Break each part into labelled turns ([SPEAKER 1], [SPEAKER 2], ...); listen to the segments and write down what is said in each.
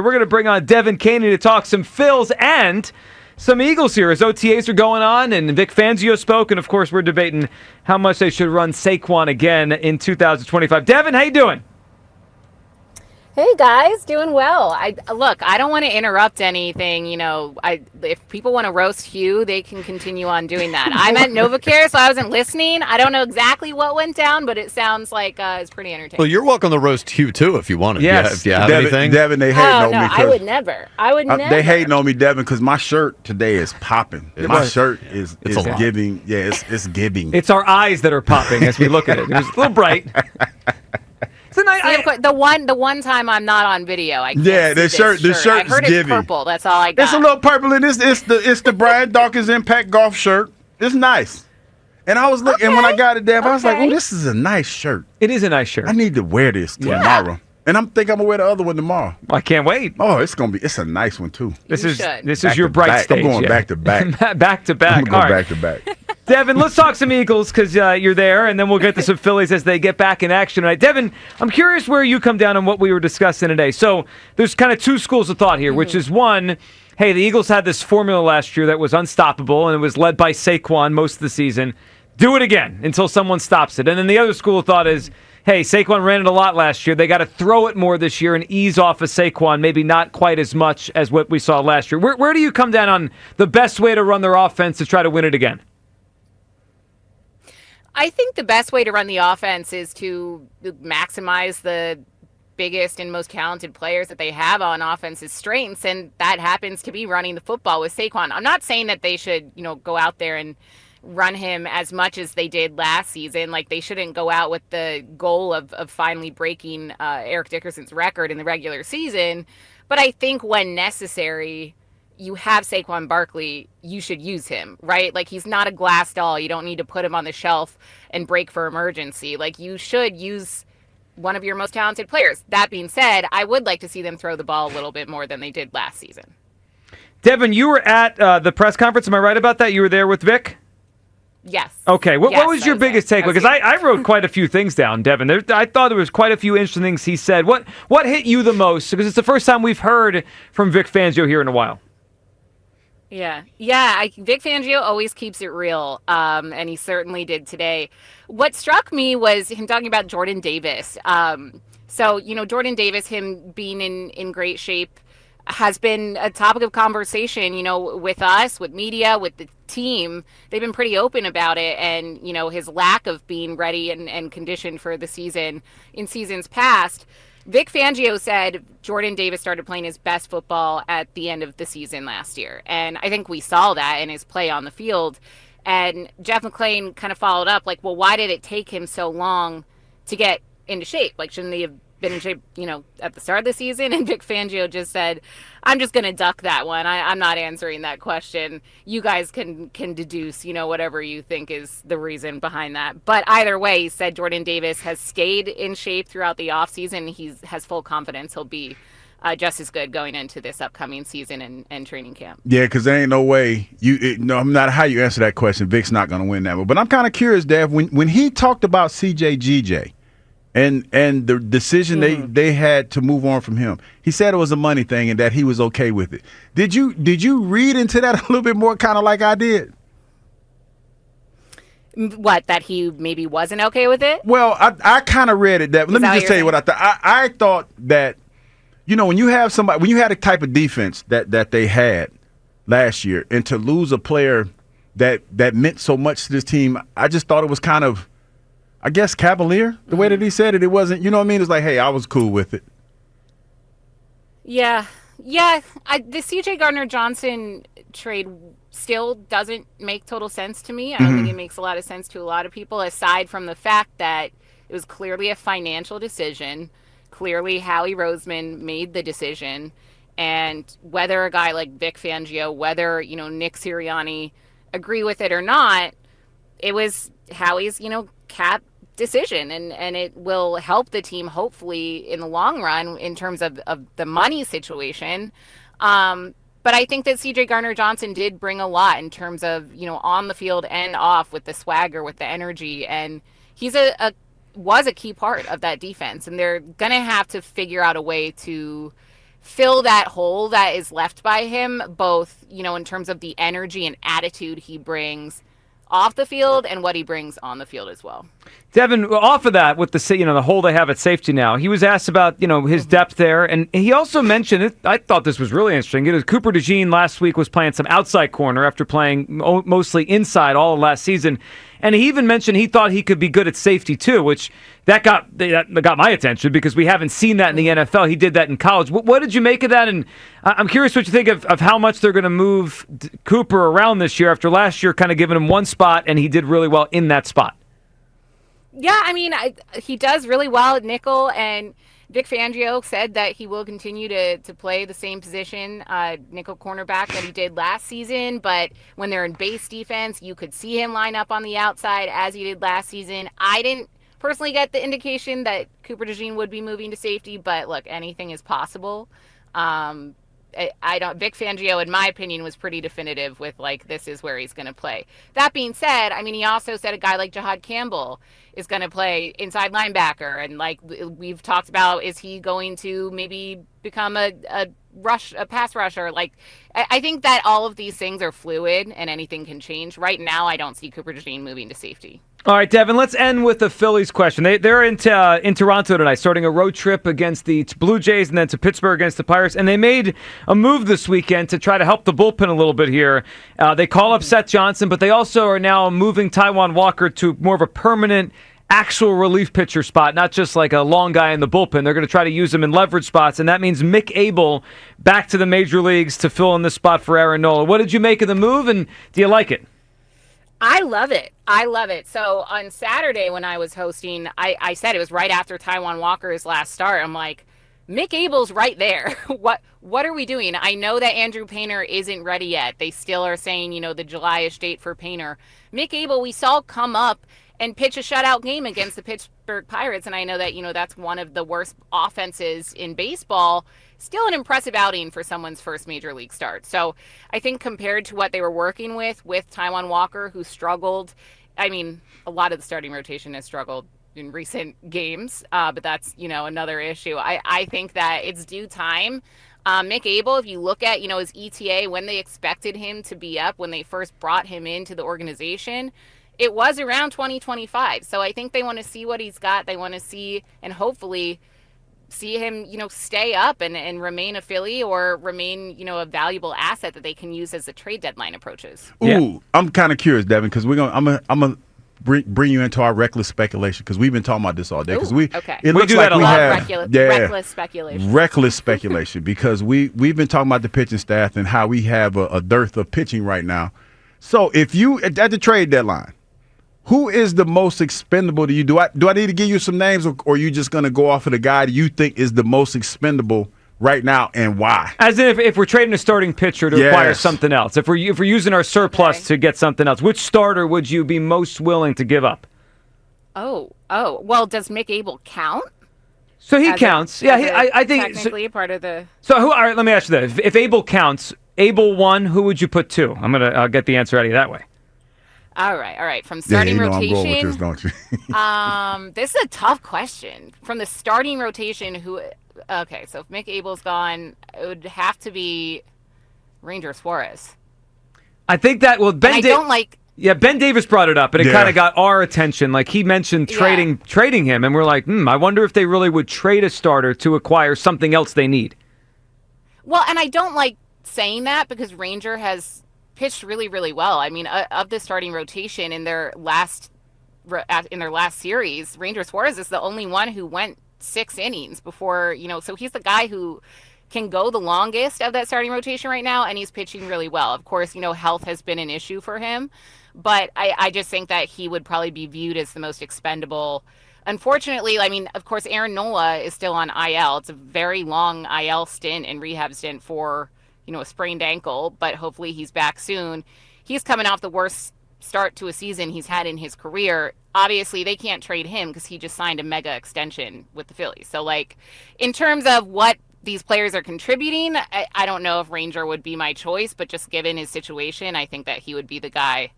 [SPEAKER 1] We're going to bring on Devan Kaney to talk some Phils and some Eagles here as OTAs are going on, and Vic Fangio spoke, and of course we're debating how much they should run Saquon again in 2025. Devan, how you doing?
[SPEAKER 2] Hey guys, doing well. I don't want to interrupt anything. If people want to roast Hugh, they can continue on doing that. I'm at NovaCare, so I wasn't listening. I don't know exactly what went down, but it sounds like it's pretty entertaining.
[SPEAKER 3] Well, you're welcome to roast Hugh too if you want to.
[SPEAKER 1] Yes.
[SPEAKER 3] If you have anything.
[SPEAKER 4] Devin, they hating on me.
[SPEAKER 2] I would never.
[SPEAKER 4] They hating on me, Devin, because my shirt today is popping. My shirt is giving. Yeah, it's giving.
[SPEAKER 1] It's our eyes that are popping as we look at it. It's a little bright.
[SPEAKER 2] The one time I'm not on video, I can't
[SPEAKER 4] yeah,
[SPEAKER 2] see
[SPEAKER 4] the shirt
[SPEAKER 2] I heard
[SPEAKER 4] is
[SPEAKER 2] it's
[SPEAKER 4] giving.
[SPEAKER 2] purple. That's all I got.
[SPEAKER 4] It's a little purple in this. It's the Brian Dawkins Impact Golf shirt. It's nice. And I was looking, and when I got it, Dev, I was like, "Oh, this is a nice shirt.
[SPEAKER 1] It is a nice shirt.
[SPEAKER 4] I need to wear this tomorrow." And I'm gonna wear the other one tomorrow.
[SPEAKER 1] I can't wait.
[SPEAKER 4] Oh, it's a nice one too.
[SPEAKER 1] This is your bright stage.
[SPEAKER 4] I'm going back to back.
[SPEAKER 1] Back to back.
[SPEAKER 4] I'm going back to back.
[SPEAKER 1] Devan, let's talk some Eagles because you're there, and then we'll get to some Phillies as they get back in action tonight. Devan, I'm curious where you come down on what we were discussing today. So there's kind of two schools of thought here, which is one, hey, the Eagles had this formula last year that was unstoppable, and it was led by Saquon most of the season. Do it again until someone stops it. And then the other school of thought is, hey, Saquon ran it a lot last year. They got to throw it more this year and ease off of Saquon, maybe not quite as much as what we saw last year. Where do you come down on the best way to run their offense to try to win it again?
[SPEAKER 2] I think the best way to run the offense is to maximize the biggest and most talented players that they have on offense's strengths, and that happens to be running the football with Saquon. I'm not saying that they should, go out there and run him as much as they did last season. Like, they shouldn't go out with the goal of finally breaking Eric Dickerson's record in the regular season. But I think when necessary, you have Saquon Barkley, you should use him, right? Like, he's not a glass doll. You don't need to put him on the shelf and break for emergency. Like, you should use one of your most talented players. That being said, I would like to see them throw the ball a little bit more than they did last season.
[SPEAKER 1] Devan, you were at the press conference. Am I right about that? You were there with Vic?
[SPEAKER 2] Yes.
[SPEAKER 1] Okay. What was your biggest takeaway? Because I wrote quite a few things down, Devan. I thought there was quite a few interesting things he said. What hit you the most? Because it's the first time we've heard from Vic Fangio here in a while.
[SPEAKER 2] Yeah. Vic Fangio always keeps it real, and he certainly did today. What struck me was him talking about Jordan Davis. Jordan Davis, him being in great shape, has been a topic of conversation, with us, with media, with the team. They've been pretty open about it, and, his lack of being ready and conditioned for the season in seasons past. Vic Fangio said Jordan Davis started playing his best football at the end of the season last year. And I think we saw that in his play on the field. And Jeff McClain kind of followed up, like, well, why did it take him so long to get into shape? Like, shouldn't he have been in shape, at the start of the season? And Vic Fangio just said, I'm just going to duck that one. I'm not answering that question. You guys can deduce, whatever you think is the reason behind that. But either way, he said Jordan Davis has stayed in shape throughout the offseason. He has full confidence he'll be just as good going into this upcoming season and training camp.
[SPEAKER 4] Yeah, because there ain't no way no matter how you answer that question, Vic's not going to win that one. But I'm kind of curious, Dev, when he talked about CJ and the decision they had to move on from him, he said it was a money thing and that he was okay with it. Did you read into that a little bit more, kind of like I did?
[SPEAKER 2] What, that he maybe wasn't okay with it?
[SPEAKER 4] Well, I kind of read it that. Let me just tell you what I thought. I thought that, when you have somebody, when you had a type of defense that they had last year, and to lose a player that meant so much to this team, I just thought it was kind of, I guess, cavalier, the way that he said it. It wasn't, you know what I mean? It was like, hey, I was cool with it.
[SPEAKER 2] Yeah. The C.J. Gardner-Johnson trade still doesn't make total sense to me. I don't think it makes a lot of sense to a lot of people, aside from the fact that it was clearly a financial decision. Clearly, Howie Roseman made the decision. And whether a guy like Vic Fangio, whether, Nick Sirianni agree with it or not, it was Howie's, cap decision, and it will help the team hopefully in the long run in terms of the money situation. But I think that CJ Gardner-Johnson did bring a lot in terms of, on the field and off, with the swagger, with the energy, and he's was a key part of that defense, and they're going to have to figure out a way to fill that hole that is left by him, both, in terms of the energy and attitude he brings off the field and what he brings on the field as well.
[SPEAKER 1] Devin, off of that, with the hole they have at safety now, he was asked about his depth there, and he also mentioned it. I thought this was really interesting. Cooper DeJean last week was playing some outside corner after playing mostly inside all of last season, and he even mentioned he thought he could be good at safety too, which that got my attention because we haven't seen that in the NFL. He did that in college. What did you make of that? And I'm curious what you think of how much they're going to move Cooper around this year after last year kind of giving him one spot, and he did really well in that spot.
[SPEAKER 2] Yeah, I mean, he does really well at nickel, and Vic Fangio said that he will continue to play the same position, nickel cornerback, that he did last season. But when they're in base defense, you could see him line up on the outside as he did last season. I didn't personally get the indication that Cooper DeJean would be moving to safety, but look, anything is possible. Vic Fangio, in my opinion, was pretty definitive with this is where he's going to play. That being said, I mean, he also said a guy like Jahad Campbell is going to play inside linebacker, and we've talked about, is he going to maybe become a pass rusher? I think that all of these things are fluid and anything can change. Right now, I don't see Cooper DeJean moving to safety.
[SPEAKER 1] All right, Devin, let's end with the Phillies question. They're in Toronto tonight, starting a road trip against the Blue Jays and then to Pittsburgh against the Pirates. And they made a move this weekend to try to help the bullpen a little bit here. They call up Seth Johnson, but they also are now moving Taijuan Walker to more of a permanent actual relief pitcher spot, not just like a long guy in the bullpen. They're going to try to use him in leverage spots, and that means Mick Abel back to the major leagues to fill in this spot for Aaron Nola. What did you make of the move, and do you like it?
[SPEAKER 2] I love it. I love it. So on Saturday when I was hosting, I said it was right after Taijuan Walker's last start. I'm like, Mick Abel's right there. What are we doing? I know that Andrew Painter isn't ready yet. They still are saying, the July-ish date for Painter. Mick Abel, we saw come up and pitch a shutout game against the Pittsburgh Pirates, and I know that, that's one of the worst offenses in baseball. Still an impressive outing for someone's first major league start. So I think compared to what they were working with Taijuan Walker, who struggled, I mean, a lot of the starting rotation has struggled in recent games, but that's, another issue. I think that it's due time. Mick Abel, if you look at, his ETA, when they expected him to be up, when they first brought him into the organization, it was around 2025. So I think they want to see what he's got. They want to see and hopefully see him, stay up and remain a Philly or remain, a valuable asset that they can use as the trade deadline approaches.
[SPEAKER 4] Ooh, yeah. I'm kind of curious, Devin, because I'm gonna bring you into our reckless speculation because we've been talking about this all day. Because it looks like we have
[SPEAKER 2] reckless speculation.
[SPEAKER 4] Reckless speculation because we've been talking about the pitching staff and how we have a dearth of pitching right now. So if you at the trade deadline, who is the most expendable to you? Do I need to give you some names, or are you just going to go off of the guy that you think is the most expendable right now, and why?
[SPEAKER 1] As if we're trading a starting pitcher to acquire something else, if we're using our surplus to get something else, which starter would you be most willing to give up?
[SPEAKER 2] Oh, well, does Mick Abel count?
[SPEAKER 1] So he counts. I think
[SPEAKER 2] technically a part of the.
[SPEAKER 1] So who? All right, let me ask you that: if Abel counts, Abel 1, who would you put 2? I'll get the answer out of you that way.
[SPEAKER 2] All right. From starting rotation,
[SPEAKER 4] I'm going with this, don't you?
[SPEAKER 2] This is a tough question. From the starting rotation, who? Okay, so if Mick Abel's gone, it would have to be Ranger Suarez.
[SPEAKER 1] I think that Ben Davis brought it up, and it kind of got our attention. Like he mentioned trading him, and we're like, I wonder if they really would trade a starter to acquire something else they need.
[SPEAKER 2] Well, and I don't like saying that because Ranger has pitched really, really well. I mean, of the starting rotation in their last series, Ranger Suarez is the only one who went 6 innings before, so he's the guy who can go the longest of that starting rotation right now, and he's pitching really well. Of course, health has been an issue for him, but I just think that he would probably be viewed as the most expendable. Unfortunately, I mean, of course, Aaron Nola is still on IL. It's a very long IL stint and rehab stint for a sprained ankle, but hopefully he's back soon. He's coming off the worst start to a season he's had in his career. Obviously, they can't trade him because he just signed a mega extension with the Phillies. So, in terms of what these players are contributing, I don't know if Ranger would be my choice, but just given his situation, I think that he would be the guy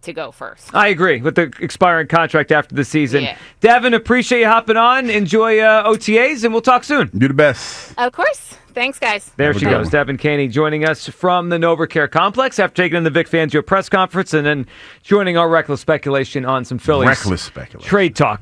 [SPEAKER 2] to go first.
[SPEAKER 1] I agree with the expiring contract after the season.
[SPEAKER 2] Yeah.
[SPEAKER 1] Devin, appreciate you hopping on. Enjoy OTAs, and we'll talk soon.
[SPEAKER 4] Do the best.
[SPEAKER 2] Of course. Thanks, guys.
[SPEAKER 1] There she goes, Devan Kaney, joining us from the NovaCare complex after taking in the Vic Fangio press conference and then joining our reckless speculation on some Phillies
[SPEAKER 4] Reckless speculation.
[SPEAKER 1] trade talk.